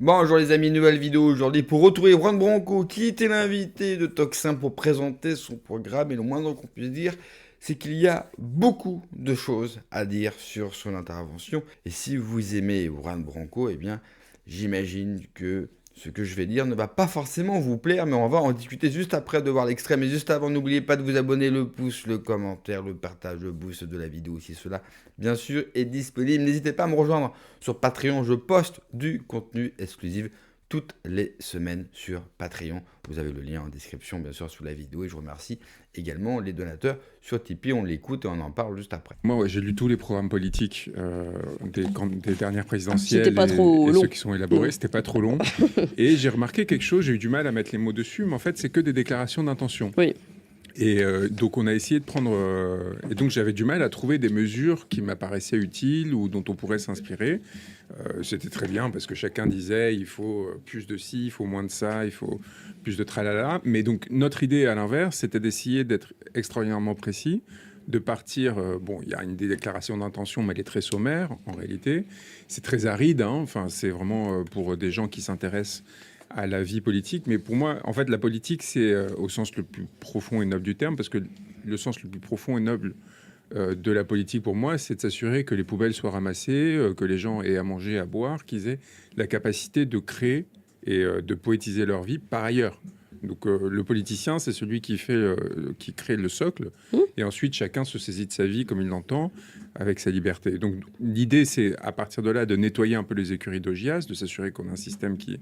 Bonjour les amis, nouvelle vidéo aujourd'hui pour retrouver Juan Branco qui était l'invité de Toxin pour présenter son programme et le moindre qu'on puisse dire c'est qu'il y a beaucoup de choses à dire sur son intervention et si vous aimez Juan Branco, eh bien j'imagine que ce que je vais dire ne va pas forcément vous plaire mais on va en discuter juste après de voir l'extrait mais juste avant n'oubliez pas de vous abonner, le pouce, le commentaire, le partage, le boost de la vidéo si cela bien sûr est disponible. N'hésitez pas à me rejoindre sur Patreon, je poste du contenu exclusif toutes les semaines sur Patreon. Vous avez le lien en description, bien sûr, sous la vidéo. Et je remercie également les donateurs sur Tipeee. On l'écoute et on en parle juste après. Moi, ouais, j'ai lu tous les programmes politiques des dernières C'était présidentielles pas trop et long. ceux qui sont élaborés. C'était pas trop long. Et j'ai remarqué quelque chose, j'ai eu du mal à mettre les mots dessus, mais en fait, c'est que des déclarations d'intention. Oui. Et donc, on a essayé de prendre. Et donc, j'avais du mal à trouver des mesures qui m'apparaissaient utiles ou dont on pourrait s'inspirer. C'était très bien parce que chacun disait il faut plus de ci, il faut moins de ça, il faut plus de tralala. Mais donc, notre idée à l'inverse, c'était d'essayer d'être extraordinairement précis, de partir. Bon, il y a une déclaration d'intention, mais elle est très sommaire en réalité. C'est très aride. Hein. Enfin, c'est vraiment pour des gens qui s'intéressent à la vie politique. Mais pour moi, en fait, la politique, c'est au sens le plus profond et noble du terme, parce que le sens le plus profond et noble de la politique, pour moi, c'est de s'assurer que les poubelles soient ramassées, que les gens aient à manger, à boire, qu'ils aient la capacité de créer et de poétiser leur vie par ailleurs. Donc le politicien, c'est celui qui crée le socle, et ensuite chacun se saisit de sa vie comme il l'entend, avec sa liberté. Donc l'idée, c'est à partir de là de nettoyer un peu les écuries d'Augias, de s'assurer qu'on a un système qui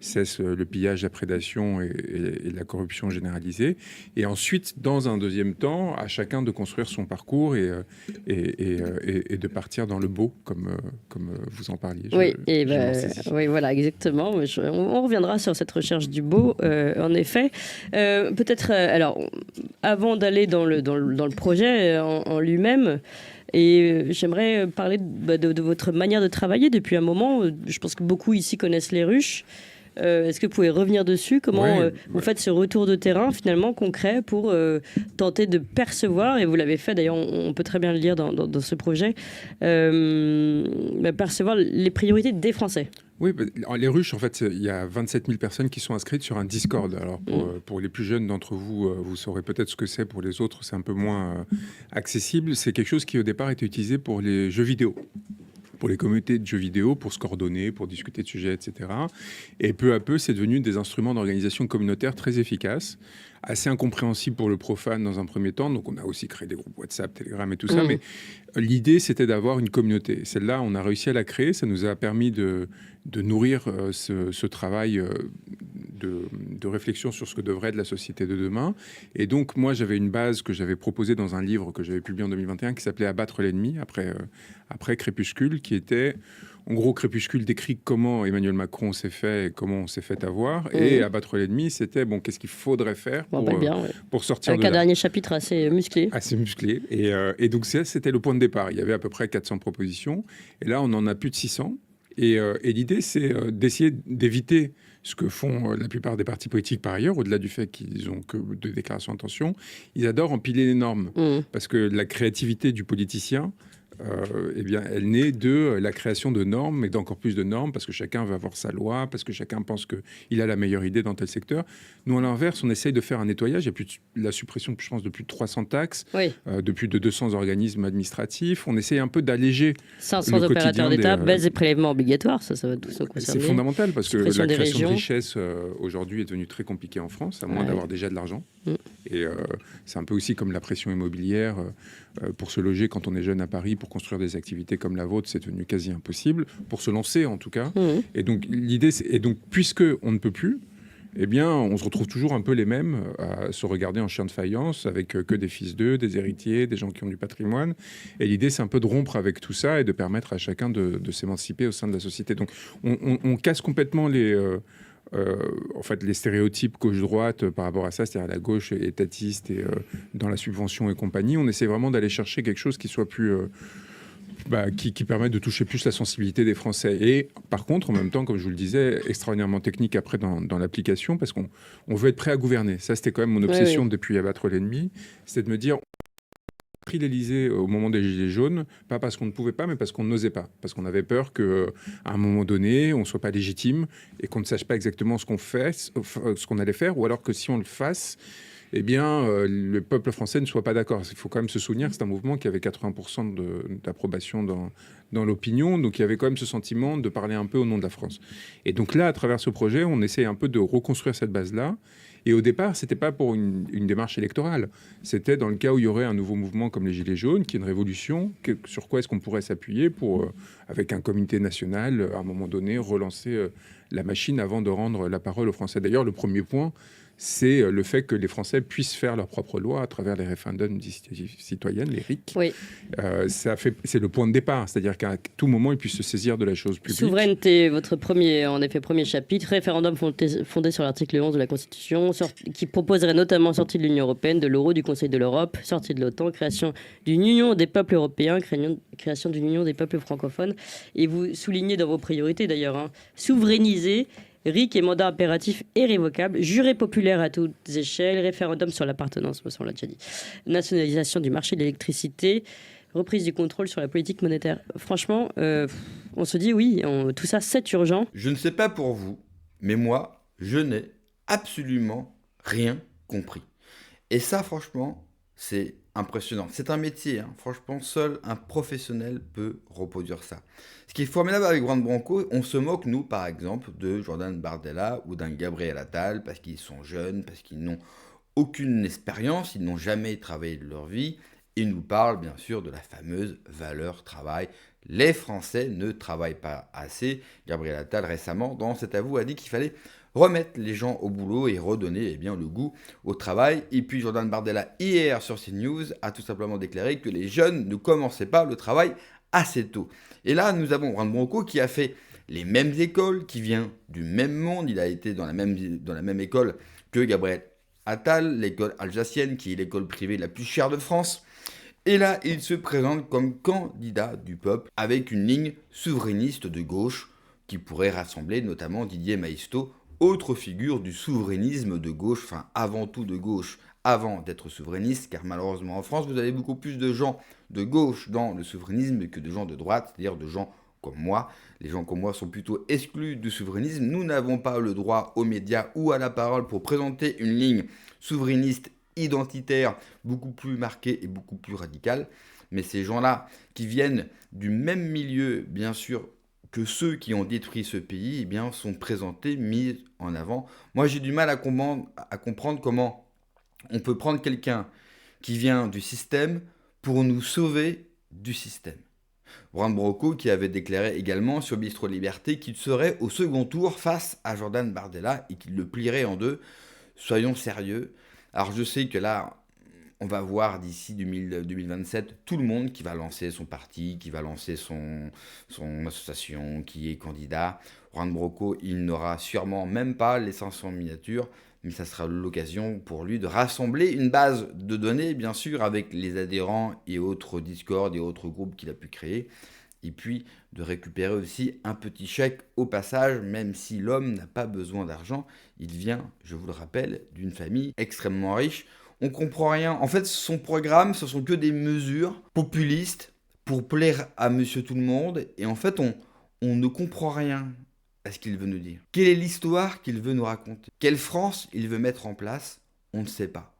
cesse le pillage, la prédation et la corruption généralisée. Et ensuite, dans un deuxième temps, à chacun de construire son parcours et de partir dans le beau, comme vous en parliez. Oui, et je m'en ben, saisis. oui, voilà, exactement. On reviendra sur cette recherche du beau, en effet. Peut-être, alors, avant d'aller dans le projet en lui-même, et j'aimerais parler de votre manière de travailler depuis un moment. Je pense que beaucoup ici connaissent les ruches. Est-ce que vous pouvez revenir dessus? Comment Ouais, vous ouais. faites ce retour de terrain finalement concret pour tenter de percevoir, et vous l'avez fait d'ailleurs, on peut très bien le lire dans ce projet, percevoir les priorités des Français. Oui, bah, les ruches, en fait, il y a 27 000 personnes qui sont inscrites sur un Discord. Alors, pour les plus jeunes d'entre vous, vous saurez peut-être ce que c'est. Pour les autres, c'est un peu moins accessible. C'est quelque chose qui, au départ, était utilisé pour les jeux vidéo, pour les communautés de jeux vidéo, pour se coordonner, pour discuter de sujets, etc. Et peu à peu, c'est devenu des instruments d'organisation communautaire très efficaces, assez incompréhensibles pour le profane dans un premier temps. Donc, on a aussi créé des groupes WhatsApp, Telegram et tout ça. Mais l'idée, c'était d'avoir une communauté. Celle-là, on a réussi à la créer. Ça nous a permis de nourrir ce travail de réflexion sur ce que devrait être la société de demain. Et donc, moi, j'avais une base que j'avais proposée dans un livre que j'avais publié en 2021 qui s'appelait Abattre l'ennemi, après Crépuscule, qui était, en gros, Crépuscule décrit comment Emmanuel Macron s'est fait et comment on s'est fait avoir. Et Abattre l'ennemi, c'était, bon, qu'est-ce qu'il faudrait faire Je me rappelle bien, ouais. pour sortir Avec de un là. dernier chapitre assez musclé. Assez musclé. Et donc, c'était le point de départ. Il y avait à peu près 400 propositions. Et là, on en a plus de 600. Et l'idée, c'est d'essayer d'éviter ce que font la plupart des partis politiques par ailleurs, au-delà du fait qu'ils ont que de déclarations d'intention. Ils adorent empiler les normes. Parce que la créativité du politicien, eh bien, elle naît de la création de normes, et d'encore plus de normes, parce que chacun veut avoir sa loi, parce que chacun pense qu'il a la meilleure idée dans tel secteur. Nous, à l'inverse, on essaye de faire un nettoyage. Il y a plus la suppression, je pense, de plus de 300 taxes, Oui. de plus de 200 organismes administratifs. On essaye un peu d'alléger 500 le opérateurs quotidien d'État, des, baisse des prélèvements obligatoires, ça va tous nous concerner. c'est fondamental parce que Suppression la des création de régions. richesse aujourd'hui est devenue très compliquée en France, à moins Ouais. d'avoir déjà de l'argent. Mm. Et c'est un peu aussi comme la pression immobilière. Pour se loger quand on est jeune à Paris, pour construire des activités comme la vôtre, c'est devenu quasi impossible, pour se lancer en tout cas. Et donc l'idée, et donc puisque on ne peut plus, eh bien, on se retrouve toujours un peu les mêmes à se regarder en chien de faïence avec que des fils d'eux, des héritiers, des gens qui ont du patrimoine. Et l'idée, c'est un peu de rompre avec tout ça et de permettre à chacun de s'émanciper au sein de la société. Donc, on casse complètement en fait, les stéréotypes gauche-droite par rapport à ça, c'est-à-dire la gauche étatiste et dans la subvention et compagnie. On essaie vraiment d'aller chercher quelque chose qui soit plus... qui permet de toucher plus la sensibilité des Français. Et par contre, en même temps, comme je vous le disais, extraordinairement technique après dans l'application, parce qu'on veut être prêt à gouverner. Ça, c'était quand même mon obsession depuis Abattre l'ennemi, c'était de me dire, pris l'Élysée au moment des Gilets jaunes, pas parce qu'on ne pouvait pas, mais parce qu'on n'osait pas. Parce qu'on avait peur qu'à un moment donné, on ne soit pas légitime et qu'on ne sache pas exactement ce qu'on fait, ce qu'on allait faire, ou alors que si on le fasse, eh bien, le peuple français ne soit pas d'accord. Il faut quand même se souvenir que c'est un mouvement qui avait 80% d'approbation dans l'opinion, donc il y avait quand même ce sentiment de parler un peu au nom de la France. Et donc là, à travers ce projet, on essaie un peu de reconstruire cette base-là. Et au départ, c'était pas pour une démarche électorale. C'était dans le cas où il y aurait un nouveau mouvement comme les Gilets jaunes, qui est une révolution. Sur quoi est-ce qu'on pourrait s'appuyer pour, avec un comité national, à un moment donné, relancer la machine avant de rendre la parole aux Français. D'ailleurs, le premier point, c'est le fait que les Français puissent faire leur propre loi à travers les référendums d'initiative citoyenne, les RIC. Oui. C'est le point de départ, c'est-à-dire qu'à tout moment, ils puissent se saisir de la chose publique. Souveraineté, votre premier chapitre, référendum fondé sur l'article 11 de la Constitution, qui proposerait notamment sortie de l'Union européenne, de l'euro, du Conseil de l'Europe, sortie de l'OTAN, création d'une union des peuples européens, création d'une union des peuples francophones. Et vous soulignez dans vos priorités d'ailleurs, souverainiser, RIC et mandat impératif et révocable, juré populaire à toutes échelles, référendum sur l'appartenance, on l'a déjà dit, nationalisation du marché de l'électricité, reprise du contrôle sur la politique monétaire. Franchement, on se dit oui, tout ça, c'est urgent. Je ne sais pas pour vous, mais moi, je n'ai absolument rien compris. Et ça, franchement, c'est impressionnant. C'est un métier, hein. Franchement, seul un professionnel peut reproduire ça. Ce qui est formidable avec Juan Branco, on se moque, nous, par exemple, de Jordan Bardella ou d'un Gabriel Attal, parce qu'ils sont jeunes, parce qu'ils n'ont aucune expérience, ils n'ont jamais travaillé de leur vie. Ils nous parlent, bien sûr, de la fameuse valeur travail. Les Français ne travaillent pas assez. Gabriel Attal, récemment, dans cet avou, a dit qu'il fallait remettre les gens au boulot et redonner le goût au travail. Et puis Jordan Bardella, hier sur CNews, a tout simplement déclaré que les jeunes ne commençaient pas le travail assez tôt. Et là, nous avons Juan Branco qui a fait les mêmes écoles, qui vient du même monde. Il a été dans la même école que Gabriel Attal, l'école alsacienne, qui est l'école privée la plus chère de France. Et là, il se présente comme candidat du peuple avec une ligne souverainiste de gauche qui pourrait rassembler notamment Didier Maistre, autre figure du souverainisme de gauche, enfin avant tout de gauche, avant d'être souverainiste, car malheureusement en France, vous avez beaucoup plus de gens de gauche dans le souverainisme que de gens de droite, c'est-à-dire de gens comme moi. Les gens comme moi sont plutôt exclus du souverainisme. Nous n'avons pas le droit aux médias ou à la parole pour présenter une ligne souverainiste identitaire, beaucoup plus marquée et beaucoup plus radicale. Mais ces gens-là, qui viennent du même milieu, bien sûr, que ceux qui ont détruit ce pays, eh bien, sont présentés, mis en avant. Moi, j'ai du mal à comprendre comment on peut prendre quelqu'un qui vient du système pour nous sauver du système. Juan Branco qui avait déclaré également sur Bistro Liberté qu'il serait au second tour face à Jordan Bardella et qu'il le plierait en deux. Soyons sérieux. Alors je sais que là, on va voir d'ici 2027 tout le monde qui va lancer son parti, qui va lancer son association, qui est candidat. Juan Branco, il n'aura sûrement même pas les 500 miniatures, mais ça sera l'occasion pour lui de rassembler une base de données, bien sûr, avec les adhérents et autres Discord et autres groupes qu'il a pu créer. Et puis de récupérer aussi un petit chèque au passage, même si l'homme n'a pas besoin d'argent. Il vient, je vous le rappelle, d'une famille extrêmement riche. On comprend rien. En fait, son programme, ce sont que des mesures populistes pour plaire à monsieur tout le monde. Et en fait, on ne comprend rien à ce qu'il veut nous dire. Quelle est l'histoire qu'il veut nous raconter? Quelle France il veut mettre en place? On ne sait pas.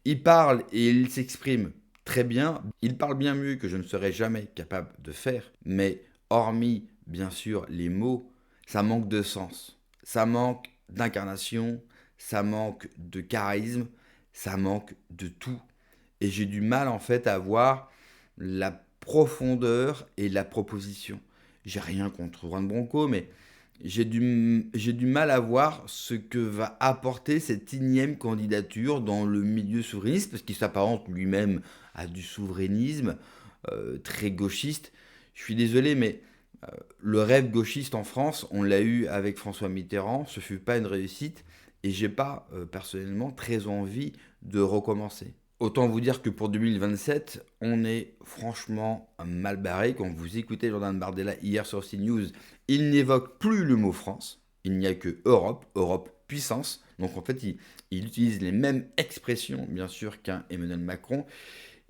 Il parle et il s'exprime très bien. Il parle bien mieux que je ne serais jamais capable de faire. Mais hormis, bien sûr, les mots, ça manque de sens. Ça manque d'incarnation. Ça manque de charisme. Ça manque de tout. Et j'ai du mal, en fait, à voir la profondeur et la proposition. J'ai rien contre Juan Branco, mais j'ai du mal à voir ce que va apporter cette énième candidature dans le milieu souverainiste, parce qu'il s'apparente lui-même à du souverainisme très gauchiste. Je suis désolé, mais le rêve gauchiste en France, on l'a eu avec François Mitterrand, ce fut pas une réussite, et j'ai pas personnellement très envie de recommencer. Autant vous dire que pour 2027, on est franchement mal barré. Quand vous écoutez Jordan Bardella hier sur CNews, il n'évoque plus le mot France. Il n'y a que Europe, Europe puissance. Donc en fait, il utilise les mêmes expressions, bien sûr, qu'un Emmanuel Macron.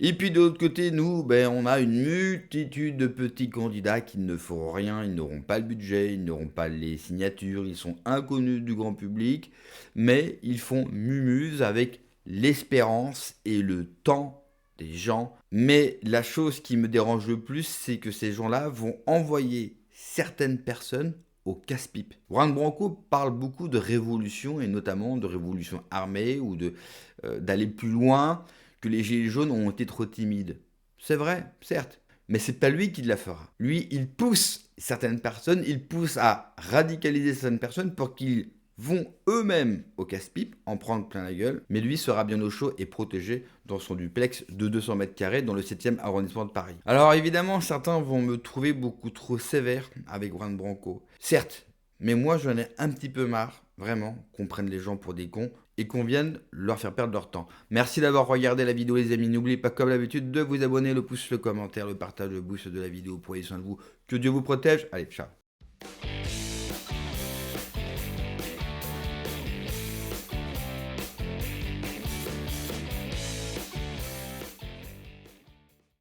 Et puis de l'autre côté, nous, on a une multitude de petits candidats qui ne feront rien, ils n'auront pas le budget, ils n'auront pas les signatures, ils sont inconnus du grand public, mais ils font mumuse avec l'espérance et le temps des gens. Mais la chose qui me dérange le plus, c'est que ces gens-là vont envoyer certaines personnes au casse-pipe. Juan Branco parle beaucoup de révolution, et notamment de révolution armée, ou d'aller plus loin, que les Gilets jaunes ont été trop timides. C'est vrai, certes, mais c'est pas lui qui la fera. Lui, il pousse certaines personnes, il pousse à radicaliser certaines personnes pour qu'ils vont eux-mêmes au casse-pipe en prendre plein la gueule, mais lui sera bien au chaud et protégé dans son duplex de 200 mètres carrés dans le 7e arrondissement de Paris. Alors évidemment, certains vont me trouver beaucoup trop sévère avec Juan Branco. Certes, mais moi j'en ai un petit peu marre, vraiment, qu'on prenne les gens pour des cons et qu'on vienne leur faire perdre leur temps. Merci d'avoir regardé la vidéo les amis, n'oubliez pas comme d'habitude de vous abonner, le pouce, le commentaire, le partage, le boost de la vidéo, prenez soin de vous, que Dieu vous protège, allez ciao.